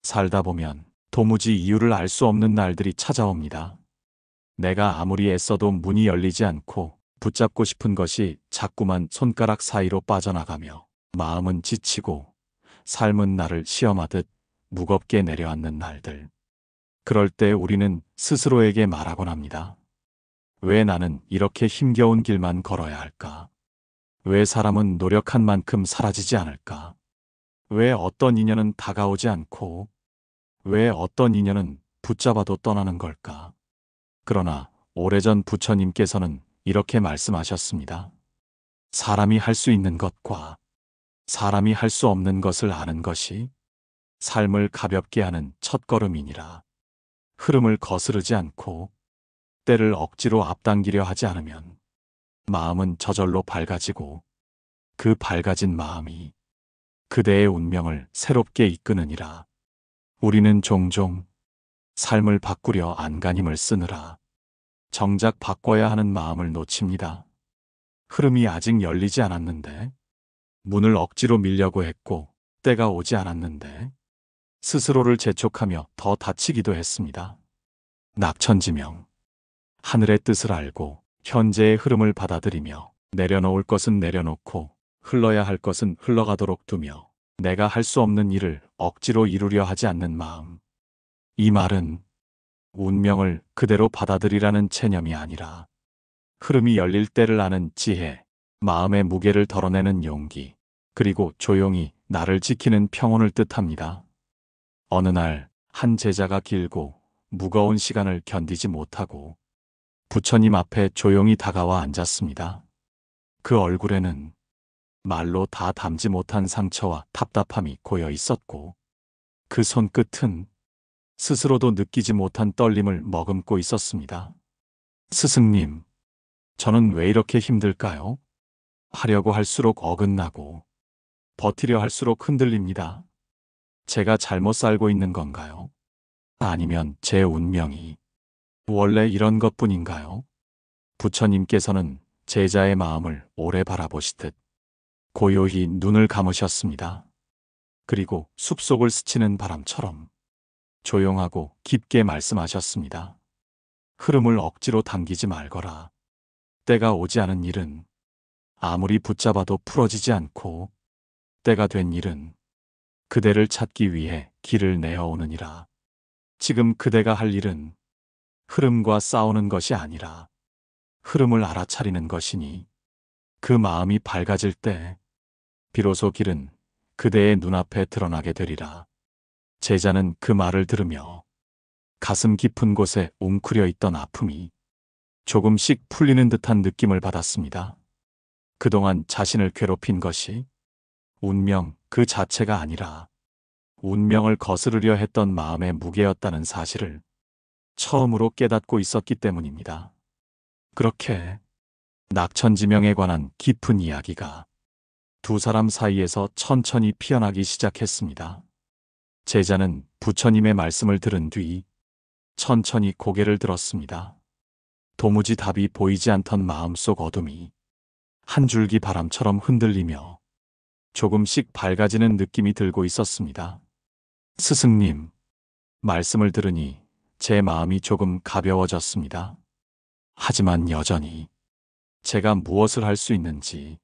살다 보면 도무지 이유를 알 수 없는 날들이 찾아옵니다. 내가 아무리 애써도 문이 열리지 않고 붙잡고 싶은 것이 자꾸만 손가락 사이로 빠져나가며 마음은 지치고 삶은 나를 시험하듯 무겁게 내려앉는 날들. 그럴 때 우리는 스스로에게 말하곤 합니다. 왜 나는 이렇게 힘겨운 길만 걸어야 할까? 왜 사람은 노력한 만큼 사라지지 않을까? 왜 어떤 인연은 다가오지 않고 왜 어떤 인연은 붙잡아도 떠나는 걸까? 그러나 오래전 부처님께서는 이렇게 말씀하셨습니다. 사람이 할 수 있는 것과 사람이 할 수 없는 것을 아는 것이 삶을 가볍게 하는 첫걸음이니라. 흐름을 거스르지 않고 때를 억지로 앞당기려 하지 않으면 마음은 저절로 밝아지고 그 밝아진 마음이 그대의 운명을 새롭게 이끄느니라. 우리는 종종 삶을 바꾸려 안간힘을 쓰느라 정작 바꿔야 하는 마음을 놓칩니다. 흐름이 아직 열리지 않았는데, 문을 억지로 밀려고 했고 때가 오지 않았는데 스스로를 재촉하며 더 다치기도 했습니다. 낙천지명. 하늘의 뜻을 알고 현재의 흐름을 받아들이며 내려놓을 것은 내려놓고 흘러야 할 것은 흘러가도록 두며 내가 할 수 없는 일을 억지로 이루려 하지 않는 마음. 이 말은 운명을 그대로 받아들이라는 체념이 아니라 흐름이 열릴 때를 아는 지혜, 마음의 무게를 덜어내는 용기, 그리고 조용히 나를 지키는 평온을 뜻합니다. 어느 날 한 제자가 길고 무거운 시간을 견디지 못하고 부처님 앞에 조용히 다가와 앉았습니다. 그 얼굴에는 말로 다 담지 못한 상처와 답답함이 고여 있었고 그 손끝은 스스로도 느끼지 못한 떨림을 머금고 있었습니다. 스승님, 저는 왜 이렇게 힘들까요? 하려고 할수록 어긋나고 버티려 할수록 흔들립니다. 제가 잘못 살고 있는 건가요? 아니면 제 운명이 원래 이런 것뿐인가요? 부처님께서는 제자의 마음을 오래 바라보시듯 고요히 눈을 감으셨습니다. 그리고 숲속을 스치는 바람처럼 조용하고 깊게 말씀하셨습니다. 흐름을 억지로 당기지 말거라. 때가 오지 않은 일은 아무리 붙잡아도 풀어지지 않고 때가 된 일은 그대를 찾기 위해 길을 내어오느니라. 지금 그대가 할 일은 흐름과 싸우는 것이 아니라 흐름을 알아차리는 것이니 그 마음이 밝아질 때 비로소 길은 그대의 눈앞에 드러나게 되리라. 제자는 그 말을 들으며 가슴 깊은 곳에 웅크려 있던 아픔이 조금씩 풀리는 듯한 느낌을 받았습니다. 그동안 자신을 괴롭힌 것이 운명 그 자체가 아니라 운명을 거스르려 했던 마음의 무게였다는 사실을 처음으로 깨닫고 있었기 때문입니다. 그렇게 낙천지명에 관한 깊은 이야기가 두 사람 사이에서 천천히 피어나기 시작했습니다. 제자는 부처님의 말씀을 들은 뒤 천천히 고개를 들었습니다. 도무지 답이 보이지 않던 마음속 어둠이 한 줄기 바람처럼 흔들리며 조금씩 밝아지는 느낌이 들고 있었습니다. 스승님, 말씀을 들으니 제 마음이 조금 가벼워졌습니다. 하지만 여전히 제가 무엇을 할 수 있는지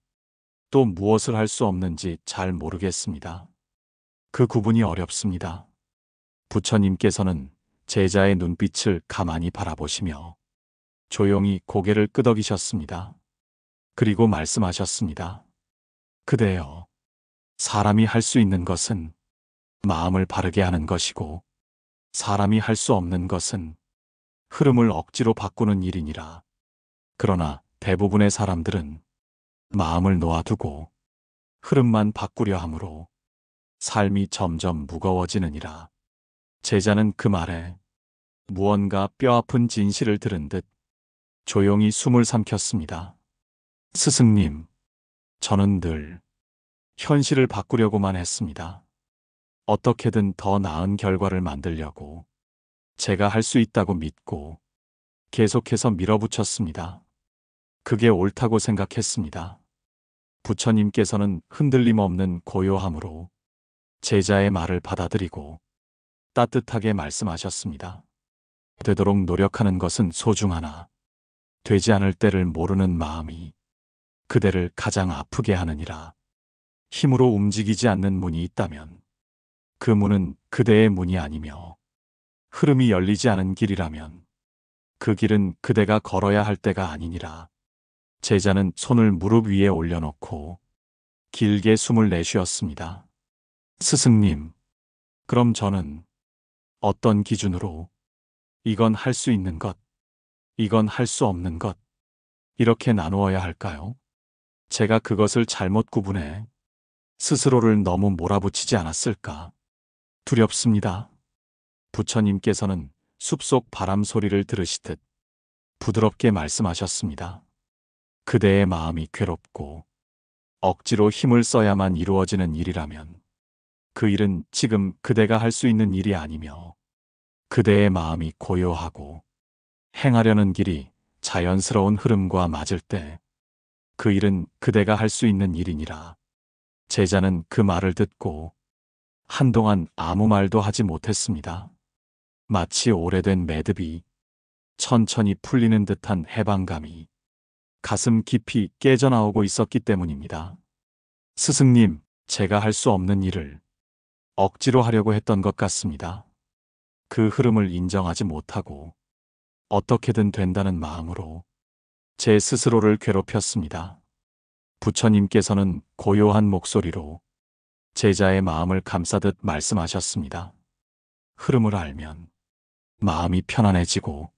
또 무엇을 할 수 없는지 잘 모르겠습니다. 그 구분이 어렵습니다. 부처님께서는 제자의 눈빛을 가만히 바라보시며 조용히 고개를 끄덕이셨습니다. 그리고 말씀하셨습니다. 그대여, 사람이 할 수 있는 것은 마음을 바르게 하는 것이고 사람이 할 수 없는 것은 흐름을 억지로 바꾸는 일이니라. 그러나 대부분의 사람들은 마음을 놓아두고 흐름만 바꾸려 하므로 삶이 점점 무거워지느니라. 제자는 그 말에 무언가 뼈아픈 진실을 들은 듯 조용히 숨을 삼켰습니다. 스승님, 저는 늘 현실을 바꾸려고만 했습니다. 어떻게든 더 나은 결과를 만들려고 제가 할 수 있다고 믿고 계속해서 밀어붙였습니다. 그게 옳다고 생각했습니다. 부처님께서는 흔들림 없는 고요함으로 제자의 말을 받아들이고 따뜻하게 말씀하셨습니다. 되도록 노력하는 것은 소중하나 되지 않을 때를 모르는 마음이 그대를 가장 아프게 하느니라. 힘으로 움직이지 않는 문이 있다면 그 문은 그대의 문이 아니며 흐름이 열리지 않은 길이라면 그 길은 그대가 걸어야 할 때가 아니니라. 제자는 손을 무릎 위에 올려놓고 길게 숨을 내쉬었습니다. 스승님, 그럼 저는 어떤 기준으로 이건 할 수 있는 것, 이건 할 수 없는 것, 이렇게 나누어야 할까요? 제가 그것을 잘못 구분해 스스로를 너무 몰아붙이지 않았을까 두렵습니다. 부처님께서는 숲속 바람 소리를 들으시듯 부드럽게 말씀하셨습니다. 그대의 마음이 괴롭고 억지로 힘을 써야만 이루어지는 일이라면 그 일은 지금 그대가 할 수 있는 일이 아니며 그대의 마음이 고요하고 행하려는 길이 자연스러운 흐름과 맞을 때 그 일은 그대가 할 수 있는 일이니라. 제자는 그 말을 듣고 한동안 아무 말도 하지 못했습니다. 마치 오래된 매듭이 천천히 풀리는 듯한 해방감이 가슴 깊이 깨져나오고 있었기 때문입니다. 스승님, 제가 할 수 없는 일을 억지로 하려고 했던 것 같습니다. 그 흐름을 인정하지 못하고 어떻게든 된다는 마음으로 제 스스로를 괴롭혔습니다. 부처님께서는 고요한 목소리로 제자의 마음을 감싸듯 말씀하셨습니다. 흐름을 알면 마음이 편안해지고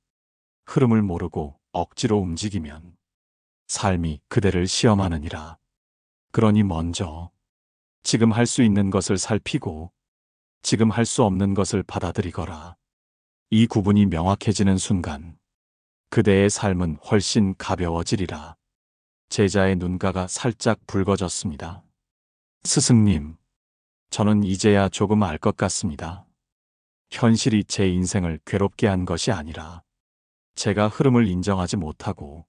흐름을 모르고 억지로 움직이면 삶이 그대를 시험하느니라. 그러니 먼저 지금 할 수 있는 것을 살피고 지금 할 수 없는 것을 받아들이거라. 이 구분이 명확해지는 순간 그대의 삶은 훨씬 가벼워지리라. 제자의 눈가가 살짝 붉어졌습니다. 스승님, 저는 이제야 조금 알 것 같습니다. 현실이 제 인생을 괴롭게 한 것이 아니라 제가 흐름을 인정하지 못하고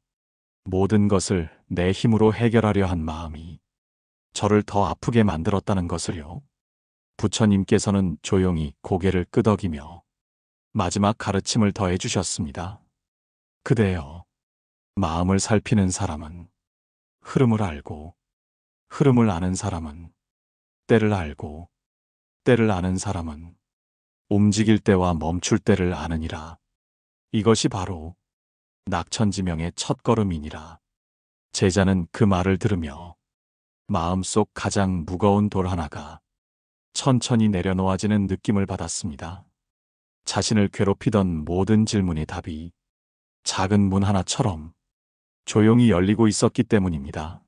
모든 것을 내 힘으로 해결하려 한 마음이 저를 더 아프게 만들었다는 것을요. 부처님께서는 조용히 고개를 끄덕이며 마지막 가르침을 더해 주셨습니다. 그대여, 마음을 살피는 사람은 흐름을 알고, 흐름을 아는 사람은 때를 알고, 때를 아는 사람은 움직일 때와 멈출 때를 아느니라. 이것이 바로 낙천지명의 첫걸음이니라. 제자는 그 말을 들으며 마음속 가장 무거운 돌 하나가 천천히 내려놓아지는 느낌을 받았습니다. 자신을 괴롭히던 모든 질문의 답이 작은 문 하나처럼 조용히 열리고 있었기 때문입니다.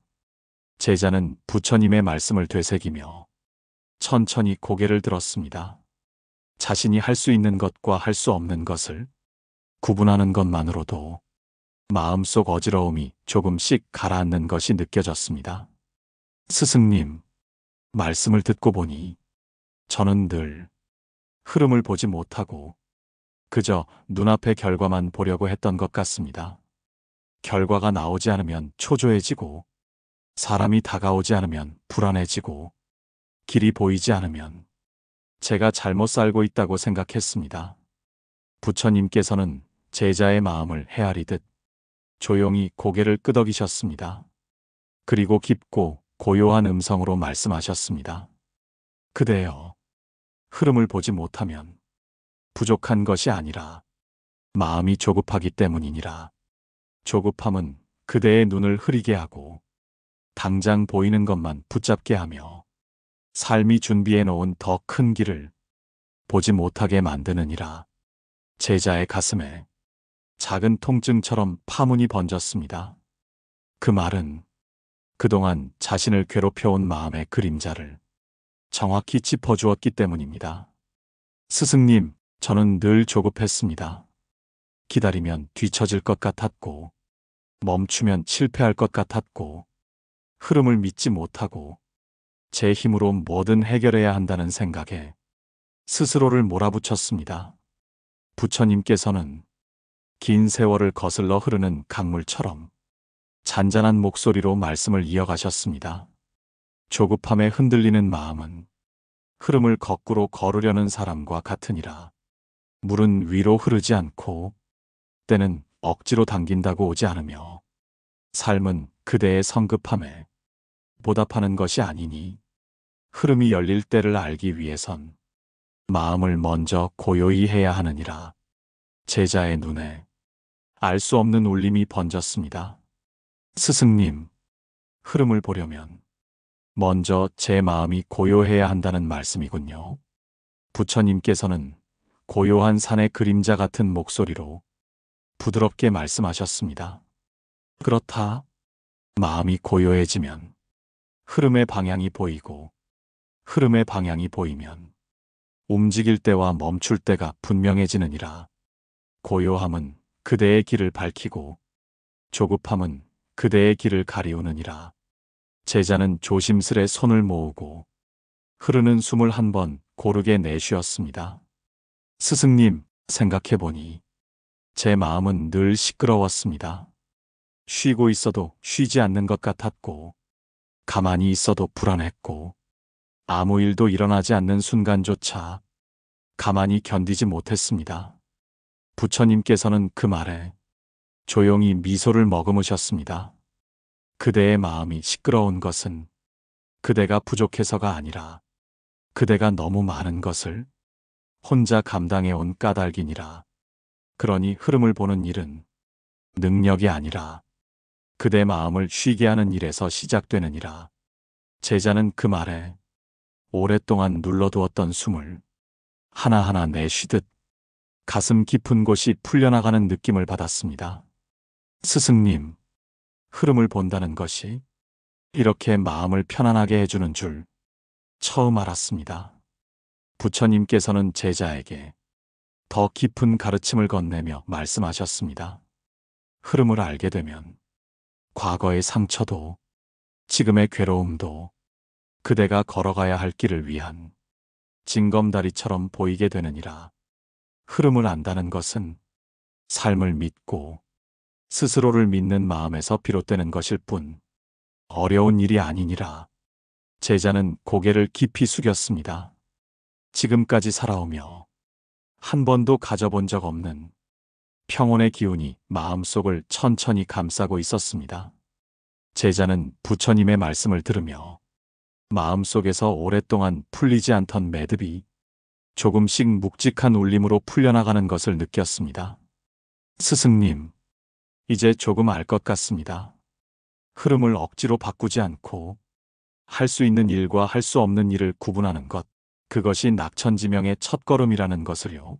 제자는 부처님의 말씀을 되새기며 천천히 고개를 들었습니다. 자신이 할 수 있는 것과 할 수 없는 것을 구분하는 것만으로도 마음속 어지러움이 조금씩 가라앉는 것이 느껴졌습니다. 스승님, 말씀을 듣고 보니 저는 늘 흐름을 보지 못하고 그저 눈앞의 결과만 보려고 했던 것 같습니다. 결과가 나오지 않으면 초조해지고 사람이 다가오지 않으면 불안해지고 길이 보이지 않으면 제가 잘못 살고 있다고 생각했습니다. 부처님께서는 제자의 마음을 헤아리듯 조용히 고개를 끄덕이셨습니다. 그리고 깊고 고요한 음성으로 말씀하셨습니다. 그대여, 흐름을 보지 못하면 부족한 것이 아니라 마음이 조급하기 때문이니라. 조급함은 그대의 눈을 흐리게 하고 당장 보이는 것만 붙잡게 하며 삶이 준비해 놓은 더 큰 길을 보지 못하게 만드느니라. 제자의 가슴에 작은 통증처럼 파문이 번졌습니다. 그 말은 그동안 자신을 괴롭혀온 마음의 그림자를 정확히 짚어주었기 때문입니다. 스승님, 저는 늘 조급했습니다. 기다리면 뒤처질 것 같았고, 멈추면 실패할 것 같았고, 흐름을 믿지 못하고, 제 힘으로 뭐든 해결해야 한다는 생각에 스스로를 몰아붙였습니다. 부처님께서는 긴 세월을 거슬러 흐르는 강물처럼 잔잔한 목소리로 말씀을 이어가셨습니다. 조급함에 흔들리는 마음은 흐름을 거꾸로 걸으려는 사람과 같으니라. 물은 위로 흐르지 않고 때는 억지로 당긴다고 오지 않으며 삶은 그대의 성급함에 보답하는 것이 아니니 흐름이 열릴 때를 알기 위해선 마음을 먼저 고요히 해야 하느니라. 제자의 눈에 알 수 없는 울림이 번졌습니다. 스승님, 흐름을 보려면 먼저 제 마음이 고요해야 한다는 말씀이군요. 부처님께서는 고요한 산의 그림자 같은 목소리로 부드럽게 말씀하셨습니다. 그렇다. 마음이 고요해지면 흐름의 방향이 보이고 흐름의 방향이 보이면 움직일 때와 멈출 때가 분명해지느니라. 고요함은 그대의 길을 밝히고 조급함은 그대의 길을 가리우느니라. 제자는 조심스레 손을 모으고 흐르는 숨을 한 번 고르게 내쉬었습니다. 스승님, 생각해보니 제 마음은 늘 시끄러웠습니다. 쉬고 있어도 쉬지 않는 것 같았고 가만히 있어도 불안했고 아무 일도 일어나지 않는 순간조차 가만히 견디지 못했습니다. 부처님께서는 그 말에 조용히 미소를 머금으셨습니다. 그대의 마음이 시끄러운 것은 그대가 부족해서가 아니라 그대가 너무 많은 것을 혼자 감당해온 까닭이니라. 그러니 흐름을 보는 일은 능력이 아니라 그대 마음을 쉬게 하는 일에서 시작되느니라. 제자는 그 말에 오랫동안 눌러두었던 숨을 하나하나 내쉬듯 가슴 깊은 곳이 풀려나가는 느낌을 받았습니다. 스승님, 흐름을 본다는 것이 이렇게 마음을 편안하게 해주는 줄 처음 알았습니다. 부처님께서는 제자에게 더 깊은 가르침을 건네며 말씀하셨습니다. 흐름을 알게 되면 과거의 상처도 지금의 괴로움도 그대가 걸어가야 할 길을 위한 징검다리처럼 보이게 되느니라. 흐름을 안다는 것은 삶을 믿고 스스로를 믿는 마음에서 비롯되는 것일 뿐 어려운 일이 아니니라. 제자는 고개를 깊이 숙였습니다. 지금까지 살아오며 한 번도 가져본 적 없는 평온의 기운이 마음속을 천천히 감싸고 있었습니다. 제자는 부처님의 말씀을 들으며 마음속에서 오랫동안 풀리지 않던 매듭이 조금씩 묵직한 울림으로 풀려나가는 것을 느꼈습니다. 스승님, 이제 조금 알 것 같습니다. 흐름을 억지로 바꾸지 않고 할 수 있는 일과 할 수 없는 일을 구분하는 것, 그것이 낙천지명의 첫걸음이라는 것을요.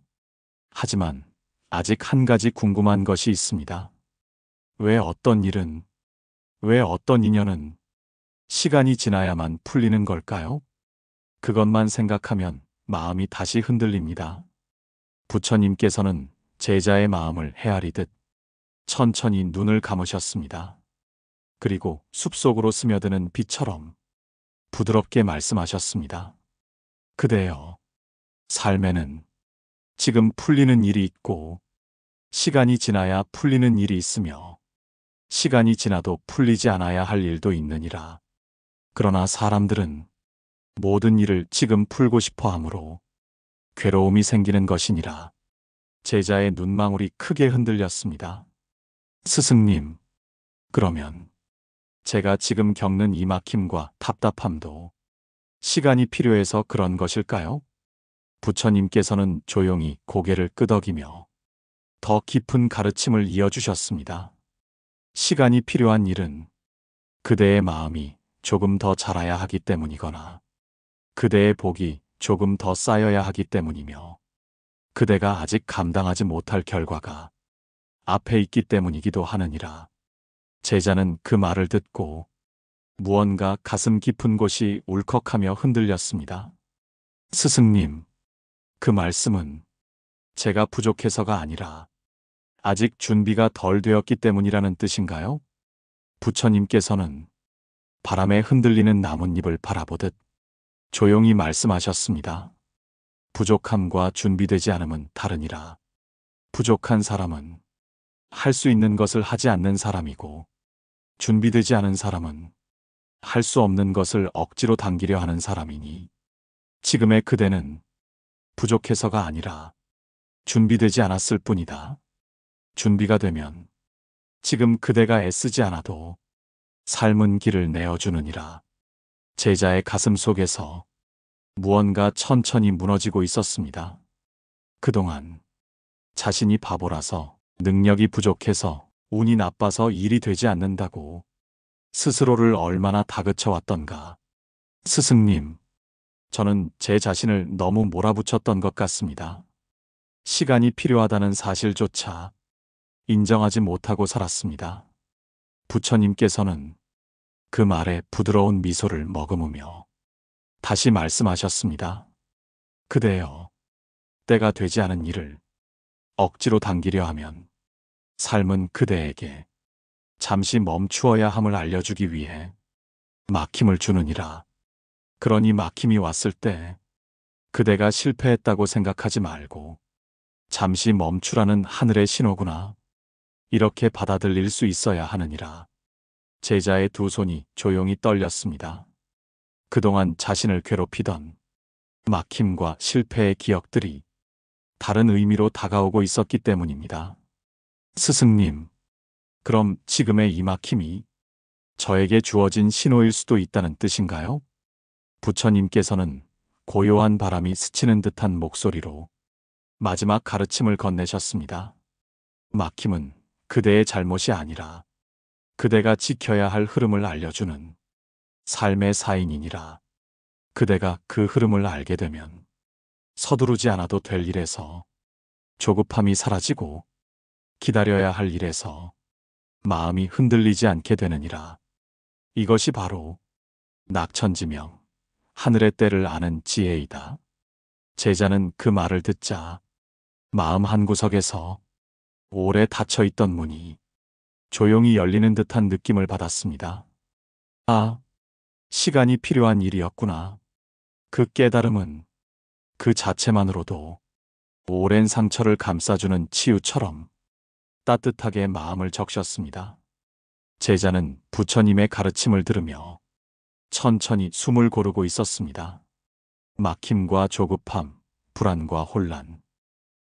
하지만 아직 한 가지 궁금한 것이 있습니다. 왜 어떤 일은, 왜 어떤 인연은 시간이 지나야만 풀리는 걸까요? 그것만 생각하면 마음이 다시 흔들립니다. 부처님께서는 제자의 마음을 헤아리듯 천천히 눈을 감으셨습니다. 그리고 숲속으로 스며드는 비처럼 부드럽게 말씀하셨습니다. 그대여, 삶에는 지금 풀리는 일이 있고 시간이 지나야 풀리는 일이 있으며 시간이 지나도 풀리지 않아야 할 일도 있느니라. 그러나 사람들은 모든 일을 지금 풀고 싶어 하므로 괴로움이 생기는 것이니라. 제자의 눈망울이 크게 흔들렸습니다. 스승님, 그러면 제가 지금 겪는 이 막힘과 답답함도 시간이 필요해서 그런 것일까요? 부처님께서는 조용히 고개를 끄덕이며 더 깊은 가르침을 이어주셨습니다. 시간이 필요한 일은 그대의 마음이 조금 더 자라야 하기 때문이거나 그대의 복이 조금 더 쌓여야 하기 때문이며 그대가 아직 감당하지 못할 결과가 앞에 있기 때문이기도 하느니라. 제자는 그 말을 듣고 무언가 가슴 깊은 곳이 울컥하며 흔들렸습니다. 스승님, 그 말씀은 제가 부족해서가 아니라 아직 준비가 덜 되었기 때문이라는 뜻인가요? 부처님께서는 바람에 흔들리는 나뭇잎을 바라보듯 조용히 말씀하셨습니다. 부족함과 준비되지 않음은 다르니라. 부족한 사람은 할 수 있는 것을 하지 않는 사람이고 준비되지 않은 사람은 할 수 없는 것을 억지로 당기려 하는 사람이니 지금의 그대는 부족해서가 아니라 준비되지 않았을 뿐이다. 준비가 되면 지금 그대가 애쓰지 않아도 삶은 길을 내어주느니라. 제자의 가슴 속에서 무언가 천천히 무너지고 있었습니다. 그동안 자신이 바보라서, 능력이 부족해서, 운이 나빠서 일이 되지 않는다고 스스로를 얼마나 다그쳐 왔던가. 스승님, 저는 제 자신을 너무 몰아붙였던 것 같습니다. 시간이 필요하다는 사실조차 인정하지 못하고 살았습니다. 부처님께서는 그 말에 부드러운 미소를 머금으며 다시 말씀하셨습니다. 그대여, 때가 되지 않은 일을 억지로 당기려 하면 삶은 그대에게 잠시 멈추어야 함을 알려주기 위해 막힘을 주느니라. 그러니 막힘이 왔을 때 그대가 실패했다고 생각하지 말고 잠시 멈추라는 하늘의 신호구나, 이렇게 받아들일 수 있어야 하느니라. 제자의 두 손이 조용히 떨렸습니다. 그동안 자신을 괴롭히던 막힘과 실패의 기억들이 다른 의미로 다가오고 있었기 때문입니다. 스승님, 그럼 지금의 이 막힘이 저에게 주어진 신호일 수도 있다는 뜻인가요? 부처님께서는 고요한 바람이 스치는 듯한 목소리로 마지막 가르침을 건네셨습니다. 막힘은 그대의 잘못이 아니라 그대가 지켜야 할 흐름을 알려주는 삶의 사인이니라. 그대가 그 흐름을 알게 되면 서두르지 않아도 될 일에서 조급함이 사라지고 기다려야 할 일에서 마음이 흔들리지 않게 되느니라. 이것이 바로 낙천지명, 하늘의 때를 아는 지혜이다. 제자는 그 말을 듣자 마음 한구석에서 오래 닫혀있던 문이 조용히 열리는 듯한 느낌을 받았습니다. 아, 시간이 필요한 일이었구나. 그 깨달음은 그 자체만으로도 오랜 상처를 감싸주는 치유처럼 따뜻하게 마음을 적셨습니다. 제자는 부처님의 가르침을 들으며 천천히 숨을 고르고 있었습니다. 막힘과 조급함, 불안과 혼란,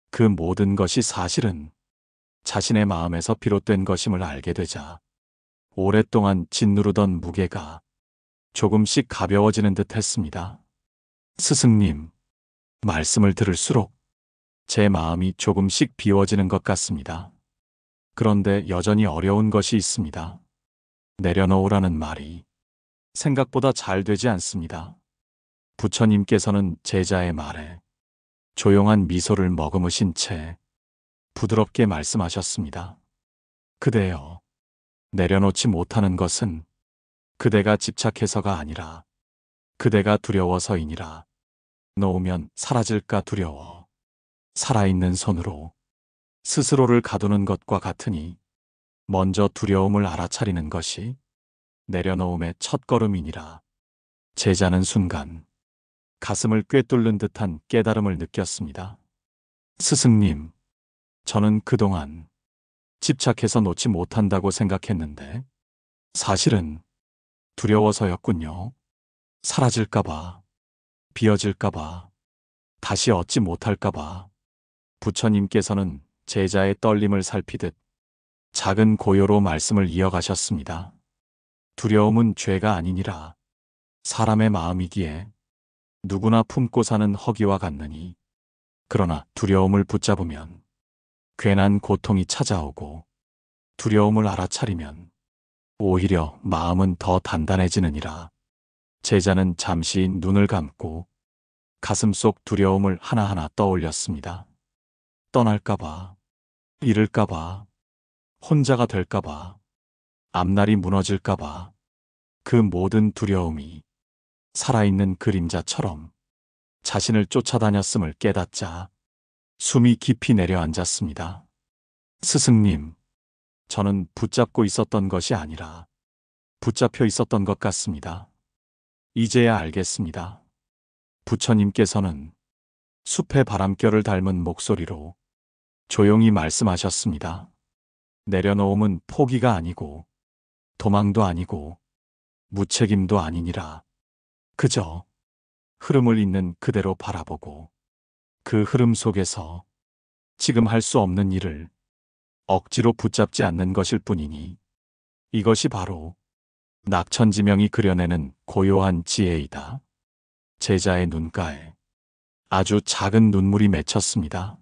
그 모든 것이 사실은 자신의 마음에서 비롯된 것임을 알게 되자 오랫동안 짓누르던 무게가 조금씩 가벼워지는 듯 했습니다. 스승님, 말씀을 들을수록 제 마음이 조금씩 비워지는 것 같습니다. 그런데 여전히 어려운 것이 있습니다. 내려놓으라는 말이 생각보다 잘 되지 않습니다. 부처님께서는 제자의 말에 조용한 미소를 머금으신 채 부드럽게 말씀하셨습니다. 그대여, 내려놓지 못하는 것은 그대가 집착해서가 아니라 그대가 두려워서이니라. 놓으면 사라질까 두려워 살아있는 손으로 스스로를 가두는 것과 같으니 먼저 두려움을 알아차리는 것이 내려놓음의 첫걸음이니라. 제자는 순간 가슴을 꿰뚫는 듯한 깨달음을 느꼈습니다. 스승님, 저는 그동안 집착해서 놓지 못한다고 생각했는데 사실은 두려워서였군요. 사라질까봐, 비어질까봐, 다시 얻지 못할까봐. 부처님께서는 제자의 떨림을 살피듯 작은 고요로 말씀을 이어가셨습니다. 두려움은 죄가 아니니라. 사람의 마음이기에 누구나 품고 사는 허기와 같느니, 그러나 두려움을 붙잡으면 괜한 고통이 찾아오고 두려움을 알아차리면 오히려 마음은 더 단단해지느니라. 제자는 잠시 눈을 감고 가슴 속 두려움을 하나하나 떠올렸습니다. 떠날까봐, 잃을까봐, 혼자가 될까봐, 앞날이 무너질까봐. 그 모든 두려움이 살아있는 그림자처럼 자신을 쫓아다녔음을 깨닫자 숨이 깊이 내려앉았습니다. 스승님, 저는 붙잡고 있었던 것이 아니라 붙잡혀 있었던 것 같습니다. 이제야 알겠습니다. 부처님께서는 숲의 바람결을 닮은 목소리로 조용히 말씀하셨습니다. 내려놓음은 포기가 아니고 도망도 아니고 무책임도 아니니라. 그저 흐름을 있는 그대로 바라보고 그 흐름 속에서 지금 할 수 없는 일을 억지로 붙잡지 않는 것일 뿐이니 이것이 바로 낙천지명이 그려내는 고요한 지혜이다. 제자의 눈가에 아주 작은 눈물이 맺혔습니다.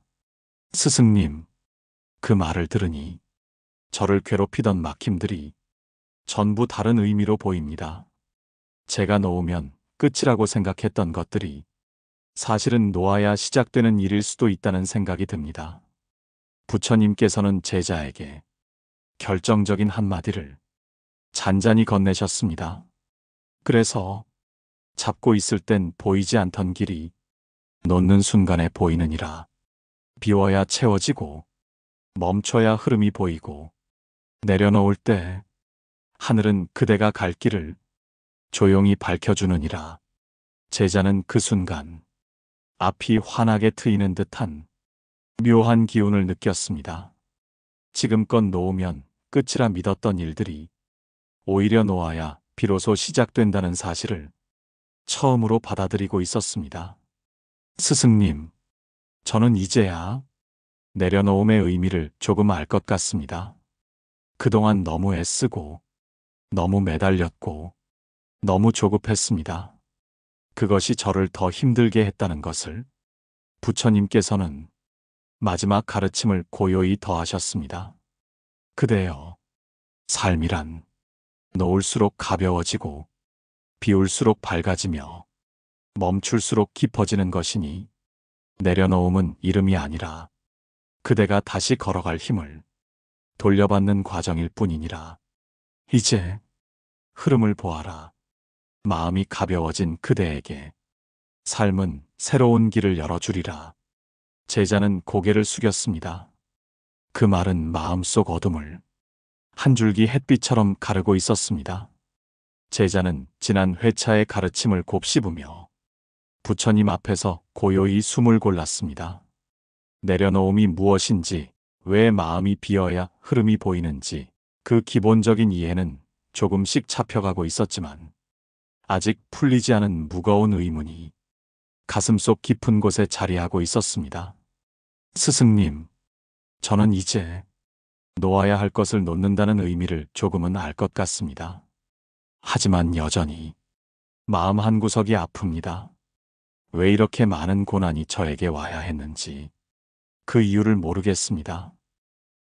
스승님, 그 말을 들으니 저를 괴롭히던 막힘들이 전부 다른 의미로 보입니다. 제가 놓으면 끝이라고 생각했던 것들이 사실은 놓아야 시작되는 일일 수도 있다는 생각이 듭니다. 부처님께서는 제자에게 결정적인 한마디를 잔잔히 건네셨습니다. 그래서 잡고 있을 땐 보이지 않던 길이 놓는 순간에 보이느니라. 비워야 채워지고 멈춰야 흐름이 보이고 내려놓을 때 하늘은 그대가 갈 길을 조용히 밝혀주느니라. 제자는 그 순간 앞이 환하게 트이는 듯한 묘한 기운을 느꼈습니다. 지금껏 놓으면 끝이라 믿었던 일들이 오히려 놓아야 비로소 시작된다는 사실을 처음으로 받아들이고 있었습니다. 스승님, 저는 이제야 내려놓음의 의미를 조금 알 것 같습니다. 그동안 너무 애쓰고 너무 매달렸고 너무 조급했습니다. 그것이 저를 더 힘들게 했다는 것을 부처님께서는 마지막 가르침을 고요히 더하셨습니다. 그대여, 삶이란 놓을수록 가벼워지고 비울수록 밝아지며 멈출수록 깊어지는 것이니 내려놓음은 이름이 아니라 그대가 다시 걸어갈 힘을 돌려받는 과정일 뿐이니라. 이제 흐름을 보아라. 마음이 가벼워진 그대에게 삶은 새로운 길을 열어주리라. 제자는 고개를 숙였습니다. 그 말은 마음속 어둠을 한 줄기 햇빛처럼 가르고 있었습니다. 제자는 지난 회차의 가르침을 곱씹으며 부처님 앞에서 고요히 숨을 골랐습니다. 내려놓음이 무엇인지, 왜 마음이 비어야 흐름이 보이는지 그 기본적인 이해는 조금씩 잡혀가고 있었지만 아직 풀리지 않은 무거운 의문이 가슴속 깊은 곳에 자리하고 있었습니다. 스승님, 저는 이제 놓아야 할 것을 놓는다는 의미를 조금은 알 것 같습니다. 하지만 여전히 마음 한구석이 아픕니다. 왜 이렇게 많은 고난이 저에게 와야 했는지 그 이유를 모르겠습니다.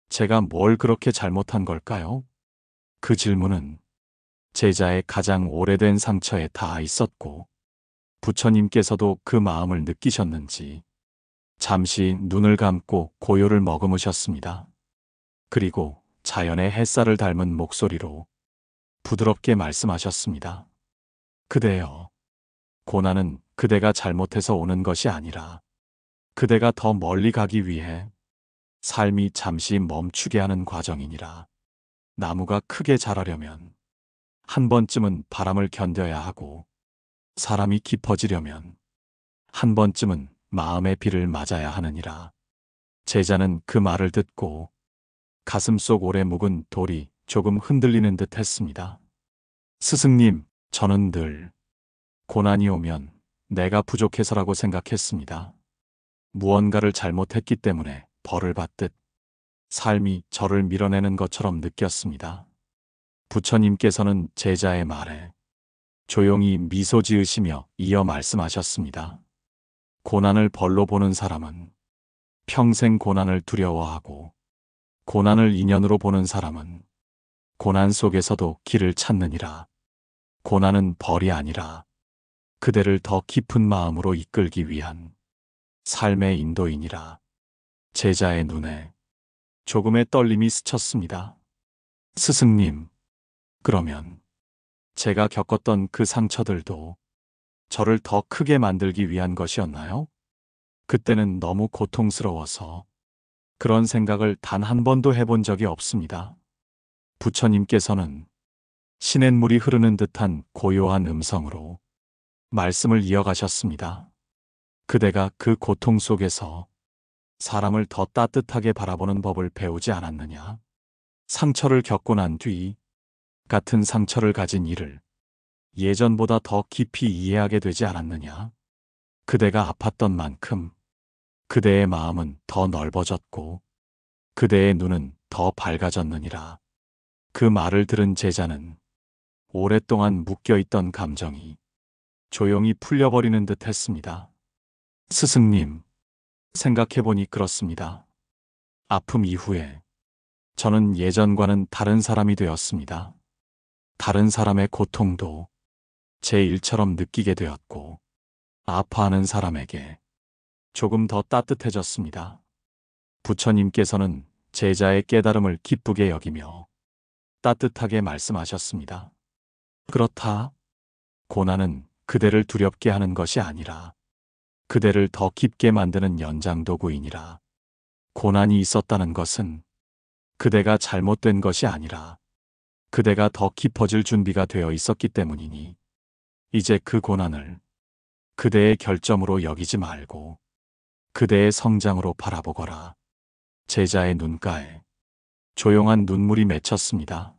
제가 뭘 그렇게 잘못한 걸까요? 그 질문은 제자의 가장 오래된 상처에 닿아 있었고 부처님께서도 그 마음을 느끼셨는지 잠시 눈을 감고 고요를 머금으셨습니다. 그리고 자연의 햇살을 닮은 목소리로 부드럽게 말씀하셨습니다. 그대여, 고난은 그대가 잘못해서 오는 것이 아니라 그대가 더 멀리 가기 위해 삶이 잠시 멈추게 하는 과정이니라. 나무가 크게 자라려면 한 번쯤은 바람을 견뎌야 하고 사람이 깊어지려면 한 번쯤은 마음의 비를 맞아야 하느니라. 제자는 그 말을 듣고 가슴속 오래 묵은 돌이 조금 흔들리는 듯 했습니다. 스승님, 저는 늘 고난이 오면 내가 부족해서라고 생각했습니다. 무언가를 잘못했기 때문에 벌을 받듯 삶이 저를 밀어내는 것처럼 느꼈습니다. 부처님께서는 제자의 말에 조용히 미소 지으시며 이어 말씀하셨습니다. 고난을 벌로 보는 사람은 평생 고난을 두려워하고 고난을 인연으로 보는 사람은 고난 속에서도 길을 찾느니라. 고난은 벌이 아니라 그대를 더 깊은 마음으로 이끌기 위한 삶의 인도이니라. 제자의 눈에 조금의 떨림이 스쳤습니다. 스승님, 그러면 제가 겪었던 그 상처들도 저를 더 크게 만들기 위한 것이었나요? 그때는 너무 고통스러워서 그런 생각을 단 한 번도 해본 적이 없습니다. 부처님께서는 시냇물이 흐르는 듯한 고요한 음성으로 말씀을 이어가셨습니다. 그대가 그 고통 속에서 사람을 더 따뜻하게 바라보는 법을 배우지 않았느냐? 상처를 겪고 난 뒤 같은 상처를 가진 이를 예전보다 더 깊이 이해하게 되지 않았느냐? 그대가 아팠던 만큼 그대의 마음은 더 넓어졌고 그대의 눈은 더 밝아졌느니라. 그 말을 들은 제자는 오랫동안 묶여있던 감정이 조용히 풀려버리는 듯 했습니다. 스승님, 생각해보니 그렇습니다. 아픔 이후에 저는 예전과는 다른 사람이 되었습니다. 다른 사람의 고통도 제 일처럼 느끼게 되었고, 아파하는 사람에게 조금 더 따뜻해졌습니다. 부처님께서는 제자의 깨달음을 기쁘게 여기며 따뜻하게 말씀하셨습니다. 그렇다. 고난은 그대를 두렵게 하는 것이 아니라 그대를 더 깊게 만드는 연장도구이니라. 고난이 있었다는 것은 그대가 잘못된 것이 아니라 그대가 더 깊어질 준비가 되어 있었기 때문이니 이제 그 고난을 그대의 결점으로 여기지 말고 그대의 성장으로 바라보거라. 제자의 눈가에 조용한 눈물이 맺혔습니다.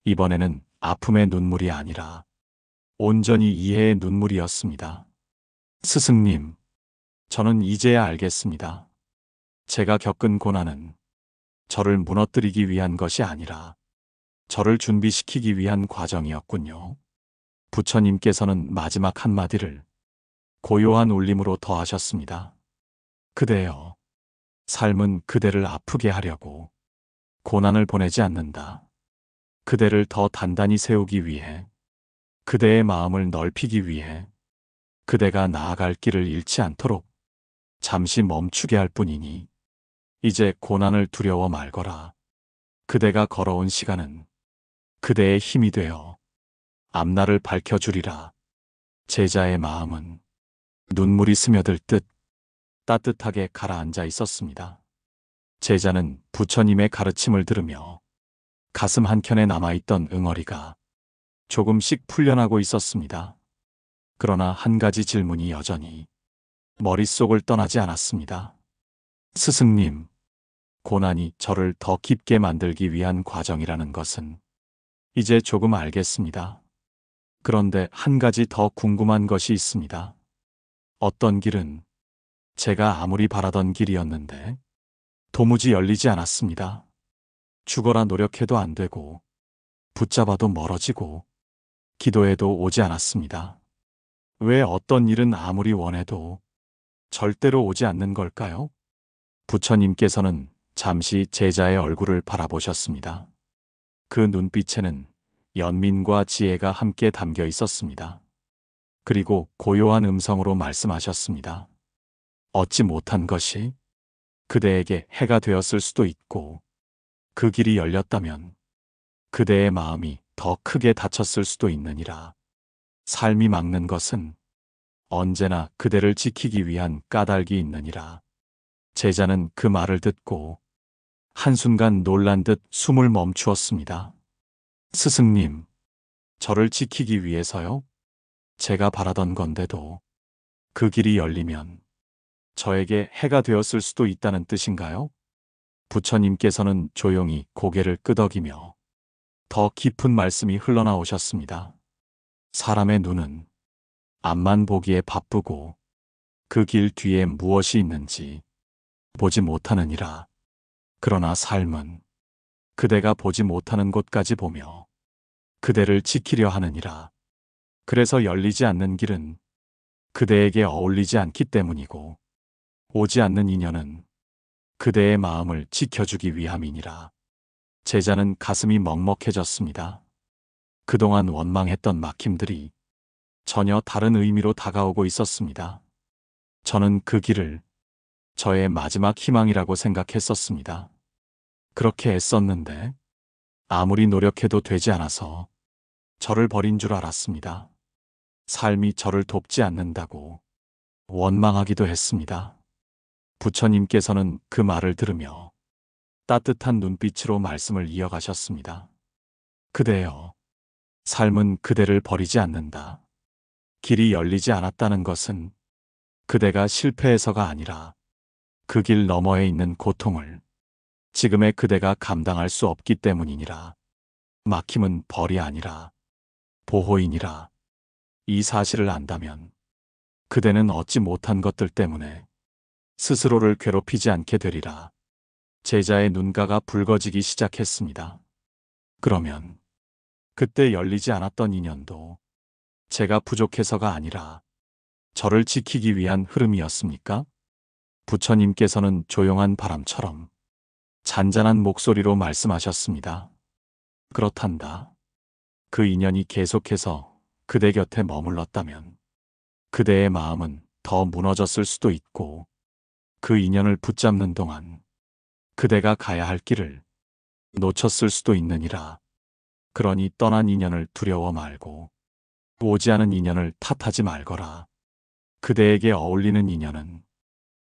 이번에는 아픔의 눈물이 아니라 온전히 이해의 눈물이었습니다. 스승님, 저는 이제야 알겠습니다. 제가 겪은 고난은 저를 무너뜨리기 위한 것이 아니라 저를 준비시키기 위한 과정이었군요. 부처님께서는 마지막 한마디를 고요한 울림으로 더하셨습니다. 그대여, 삶은 그대를 아프게 하려고 고난을 보내지 않는다. 그대를 더 단단히 세우기 위해, 그대의 마음을 넓히기 위해, 그대가 나아갈 길을 잃지 않도록 잠시 멈추게 할 뿐이니 이제 고난을 두려워 말거라. 그대가 걸어온 시간은 그대의 힘이 되어 앞날을 밝혀주리라. 제자의 마음은 눈물이 스며들 듯 따뜻하게 가라앉아 있었습니다. 제자는 부처님의 가르침을 들으며 가슴 한켠에 남아있던 응어리가 조금씩 풀려나고 있었습니다. 그러나 한 가지 질문이 여전히 머릿속을 떠나지 않았습니다. 스승님, 고난이 저를 더 깊게 만들기 위한 과정이라는 것은 이제 조금 알겠습니다. 그런데 한 가지 더 궁금한 것이 있습니다. 어떤 길은 제가 아무리 바라던 길이었는데 도무지 열리지 않았습니다. 죽어라 노력해도 안 되고 붙잡아도 멀어지고 기도해도 오지 않았습니다. 왜 어떤 일은 아무리 원해도 절대로 오지 않는 걸까요? 부처님께서는 잠시 제자의 얼굴을 바라보셨습니다. 그 눈빛에는 연민과 지혜가 함께 담겨 있었습니다. 그리고 고요한 음성으로 말씀하셨습니다. 얻지 못한 것이 그대에게 해가 되었을 수도 있고 그 길이 열렸다면 그대의 마음이 더 크게 다쳤을 수도 있느니라. 삶이 막는 것은 언제나 그대를 지키기 위한 까닭이 있느니라. 제자는 그 말을 듣고 한순간 놀란 듯 숨을 멈추었습니다. 스승님, 저를 지키기 위해서요? 제가 바라던 건데도 그 길이 열리면 저에게 해가 되었을 수도 있다는 뜻인가요? 부처님께서는 조용히 고개를 끄덕이며 더 깊은 말씀이 흘러나오셨습니다. 사람의 눈은 앞만 보기에 바쁘고 그 길 뒤에 무엇이 있는지 보지 못하느니라. 그러나 삶은 그대가 보지 못하는 곳까지 보며 그대를 지키려 하느니라. 그래서 열리지 않는 길은 그대에게 어울리지 않기 때문이고 오지 않는 인연은 그대의 마음을 지켜주기 위함이니라. 제자는 가슴이 먹먹해졌습니다. 그동안 원망했던 막힘들이 전혀 다른 의미로 다가오고 있었습니다. 저는 그 길을 저의 마지막 희망이라고 생각했었습니다. 그렇게 애썼는데 아무리 노력해도 되지 않아서 저를 버린 줄 알았습니다. 삶이 저를 돕지 않는다고 원망하기도 했습니다. 부처님께서는 그 말을 들으며 따뜻한 눈빛으로 말씀을 이어가셨습니다. 그대여, 삶은 그대를 버리지 않는다. 길이 열리지 않았다는 것은 그대가 실패해서가 아니라 그 길 너머에 있는 고통을 지금의 그대가 감당할 수 없기 때문이니라. 막힘은 벌이 아니라 보호이니라. 이 사실을 안다면 그대는 얻지 못한 것들 때문에 스스로를 괴롭히지 않게 되리라. 제자의 눈가가 붉어지기 시작했습니다. 그러면 그때 열리지 않았던 인연도 제가 부족해서가 아니라 저를 지키기 위한 흐름이었습니까? 부처님께서는 조용한 바람처럼 잔잔한 목소리로 말씀하셨습니다. 그렇단다. 그 인연이 계속해서 그대 곁에 머물렀다면 그대의 마음은 더 무너졌을 수도 있고 그 인연을 붙잡는 동안 그대가 가야 할 길을 놓쳤을 수도 있느니라. 그러니 떠난 인연을 두려워 말고 오지 않은 인연을 탓하지 말거라. 그대에게 어울리는 인연은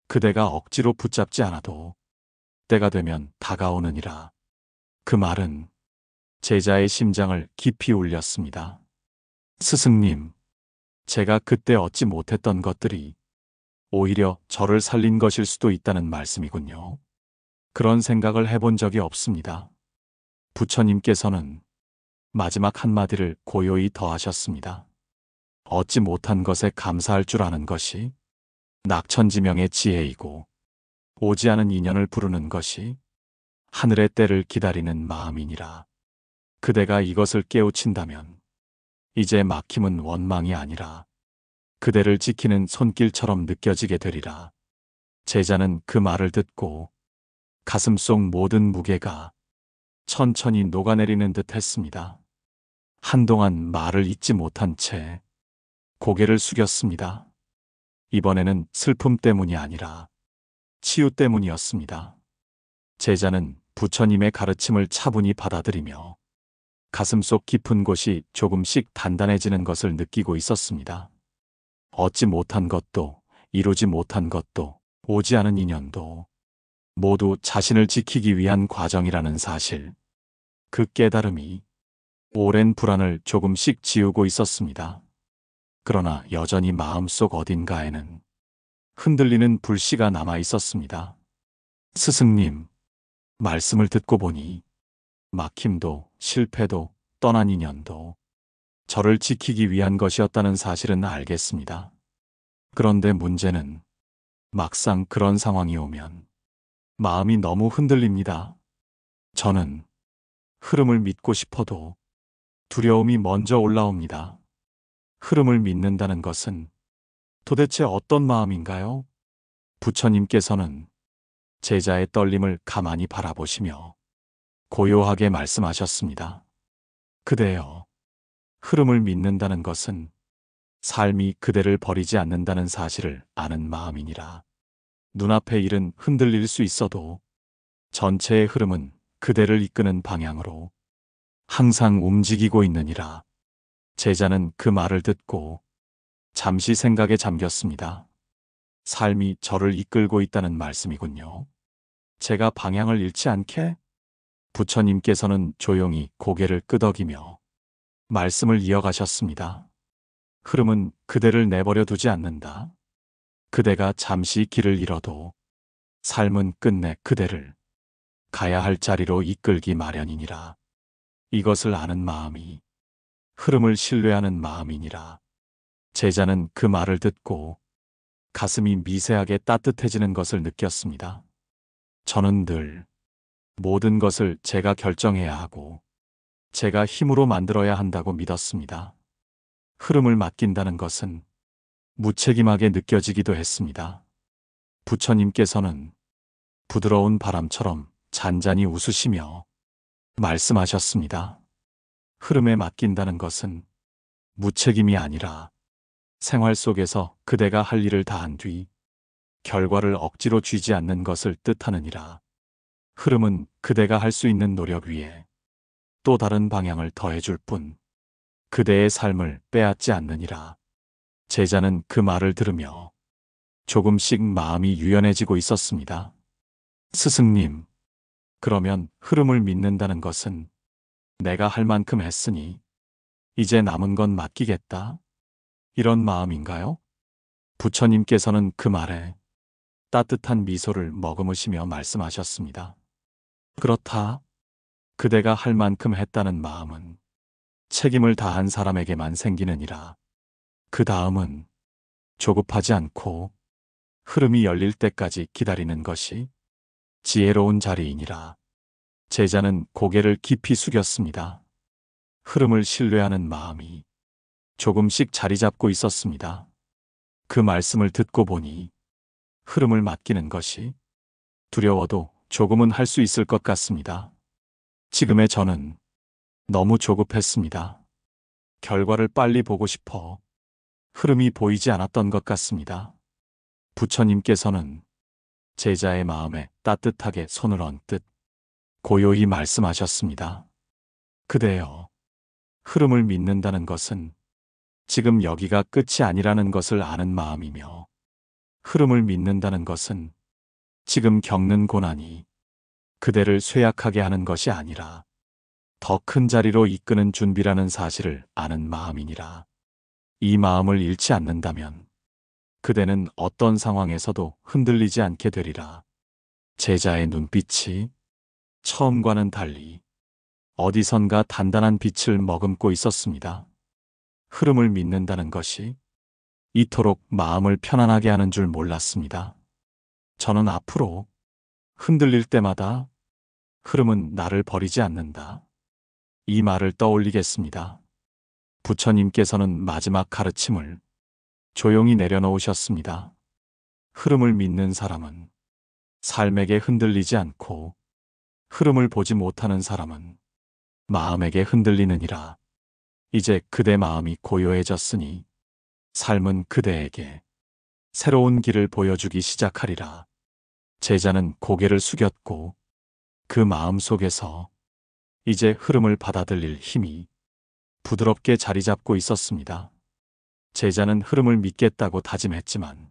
그대가 억지로 붙잡지 않아도 때가 되면 다가오느니라. 그 말은 제자의 심장을 깊이 울렸습니다. 스승님, 제가 그때 얻지 못했던 것들이 오히려 저를 살린 것일 수도 있다는 말씀이군요. 그런 생각을 해본 적이 없습니다. 부처님께서는 마지막 한마디를 고요히 더하셨습니다. 얻지 못한 것에 감사할 줄 아는 것이 낙천지명의 지혜이고 오지 않은 인연을 부르는 것이 하늘의 때를 기다리는 마음이니라. 그대가 이것을 깨우친다면 이제 막힘은 원망이 아니라 그대를 지키는 손길처럼 느껴지게 되리라. 제자는 그 말을 듣고 가슴속 모든 무게가 천천히 녹아내리는 듯 했습니다. 한동안 말을 잇지 못한 채 고개를 숙였습니다. 이번에는 슬픔 때문이 아니라 치유 때문이었습니다. 제자는 부처님의 가르침을 차분히 받아들이며 가슴속 깊은 곳이 조금씩 단단해지는 것을 느끼고 있었습니다. 얻지 못한 것도 이루지 못한 것도 오지 않은 인연도 모두 자신을 지키기 위한 과정이라는 사실. 그 깨달음이 오랜 불안을 조금씩 지우고 있었습니다. 그러나 여전히 마음속 어딘가에는 흔들리는 불씨가 남아 있었습니다. 스승님, 말씀을 듣고 보니 막힘도 실패도 떠난 인연도 저를 지키기 위한 것이었다는 사실은 알겠습니다. 그런데 문제는 막상 그런 상황이 오면 마음이 너무 흔들립니다. 저는 흐름을 믿고 싶어도 두려움이 먼저 올라옵니다. 흐름을 믿는다는 것은 도대체 어떤 마음인가요? 부처님께서는 제자의 떨림을 가만히 바라보시며 고요하게 말씀하셨습니다. 그대여, 흐름을 믿는다는 것은 삶이 그대를 버리지 않는다는 사실을 아는 마음이니라. 눈앞의 일은 흔들릴 수 있어도 전체의 흐름은 그대를 이끄는 방향으로 항상 움직이고 있느니라. 제자는 그 말을 듣고 잠시 생각에 잠겼습니다. 삶이 저를 이끌고 있다는 말씀이군요. 제가 방향을 잃지 않게? 부처님께서는 조용히 고개를 끄덕이며 말씀을 이어가셨습니다. 흐름은 그대를 내버려 두지 않는다. 그대가 잠시 길을 잃어도 삶은 끝내 그대를 가야 할 자리로 이끌기 마련이니라. 이것을 아는 마음이 흐름을 신뢰하는 마음이니라. 제자는 그 말을 듣고 가슴이 미세하게 따뜻해지는 것을 느꼈습니다. 저는 늘 모든 것을 제가 결정해야 하고 제가 힘으로 만들어야 한다고 믿었습니다. 흐름을 맡긴다는 것은 무책임하게 느껴지기도 했습니다. 부처님께서는 부드러운 바람처럼 잔잔히 웃으시며 말씀하셨습니다. 흐름에 맡긴다는 것은 무책임이 아니라 생활 속에서 그대가 할 일을 다한 뒤 결과를 억지로 쥐지 않는 것을 뜻하느니라. 흐름은 그대가 할 수 있는 노력 위에 또 다른 방향을 더해줄 뿐 그대의 삶을 빼앗지 않느니라. 제자는 그 말을 들으며 조금씩 마음이 유연해지고 있었습니다. 스승님, 그러면 흐름을 믿는다는 것은 내가 할 만큼 했으니 이제 남은 건 맡기겠다. 이런 마음인가요? 부처님께서는 그 말에 따뜻한 미소를 머금으시며 말씀하셨습니다. 그렇다. 그대가 할 만큼 했다는 마음은 책임을 다한 사람에게만 생기느니라. 그 다음은 조급하지 않고 흐름이 열릴 때까지 기다리는 것이 지혜로운 자리이니라. 제자는 고개를 깊이 숙였습니다. 흐름을 신뢰하는 마음이 조금씩 자리 잡고 있었습니다. 그 말씀을 듣고 보니 흐름을 맡기는 것이 두려워도 조금은 할 수 있을 것 같습니다. 지금의 저는 너무 조급했습니다. 결과를 빨리 보고 싶어 흐름이 보이지 않았던 것 같습니다. 부처님께서는 제자의 마음에 따뜻하게 손을 얹듯 고요히 말씀하셨습니다. 그대여, 흐름을 믿는다는 것은 지금 여기가 끝이 아니라는 것을 아는 마음이며, 흐름을 믿는다는 것은 지금 겪는 고난이 그대를 쇠약하게 하는 것이 아니라 더 큰 자리로 이끄는 준비라는 사실을 아는 마음이니라. 이 마음을 잃지 않는다면 그대는 어떤 상황에서도 흔들리지 않게 되리라. 제자의 눈빛이 처음과는 달리 어디선가 단단한 빛을 머금고 있었습니다. 흐름을 믿는다는 것이 이토록 마음을 편안하게 하는 줄 몰랐습니다. 저는 앞으로 흔들릴 때마다 흐름은 나를 버리지 않는다, 이 말을 떠올리겠습니다. 부처님께서는 마지막 가르침을 조용히 내려놓으셨습니다. 흐름을 믿는 사람은 삶에게 흔들리지 않고, 흐름을 보지 못하는 사람은 마음에게 흔들리느니라. 이제 그대 마음이 고요해졌으니 삶은 그대에게 새로운 길을 보여주기 시작하리라. 제자는 고개를 숙였고 그 마음 속에서 이제 흐름을 받아들일 힘이 부드럽게 자리 잡고 있었습니다. 제자는 흐름을 믿겠다고 다짐했지만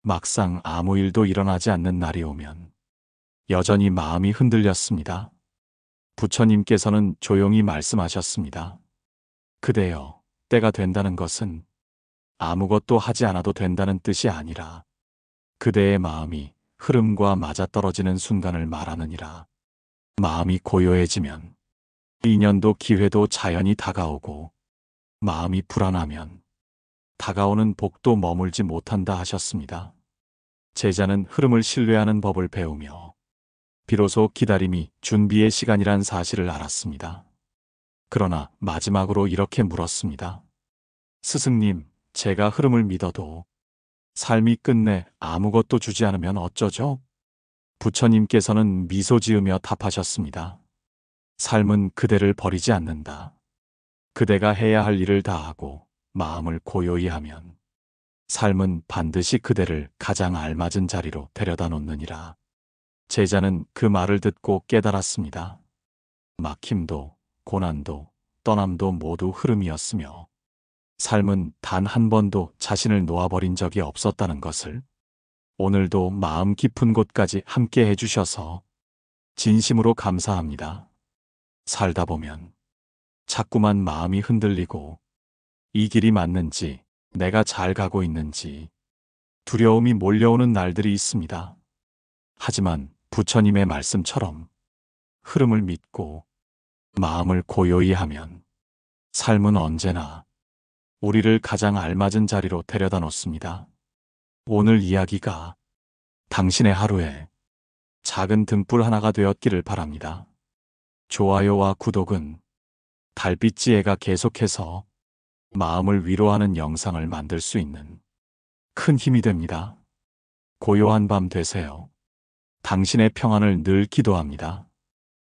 막상 아무 일도 일어나지 않는 날이 오면 여전히 마음이 흔들렸습니다. 부처님께서는 조용히 말씀하셨습니다. 그대여, 때가 된다는 것은 아무것도 하지 않아도 된다는 뜻이 아니라 그대의 마음이 흐름과 맞아떨어지는 순간을 말하느니라. 마음이 고요해지면 인연도 기회도 자연히 다가오고, 마음이 불안하면 다가오는 복도 머물지 못한다 하셨습니다. 제자는 흐름을 신뢰하는 법을 배우며 비로소 기다림이 준비의 시간이란 사실을 알았습니다. 그러나 마지막으로 이렇게 물었습니다. 스승님, 제가 흐름을 믿어도 삶이 끝내 아무것도 주지 않으면 어쩌죠? 부처님께서는 미소 지으며 답하셨습니다. 삶은 그대를 버리지 않는다. 그대가 해야 할 일을 다하고 마음을 고요히 하면 삶은 반드시 그대를 가장 알맞은 자리로 데려다 놓느니라. 제자는 그 말을 듣고 깨달았습니다. 막힘도 고난도 떠남도 모두 흐름이었으며 삶은 단 한 번도 자신을 놓아버린 적이 없었다는 것을 오늘도 마음 깊은 곳까지 함께 해주셔서 진심으로 감사합니다. 살다 보면 자꾸만 마음이 흔들리고 이 길이 맞는지, 내가 잘 가고 있는지 두려움이 몰려오는 날들이 있습니다. 하지만 부처님의 말씀처럼 흐름을 믿고 마음을 고요히 하면 삶은 언제나 우리를 가장 알맞은 자리로 데려다 놓습니다. 오늘 이야기가 당신의 하루에 작은 등불 하나가 되었기를 바랍니다. 좋아요와 구독은 달빛 지혜가 계속해서 마음을 위로하는 영상을 만들 수 있는 큰 힘이 됩니다. 고요한 밤 되세요. 당신의 평안을 늘 기도합니다.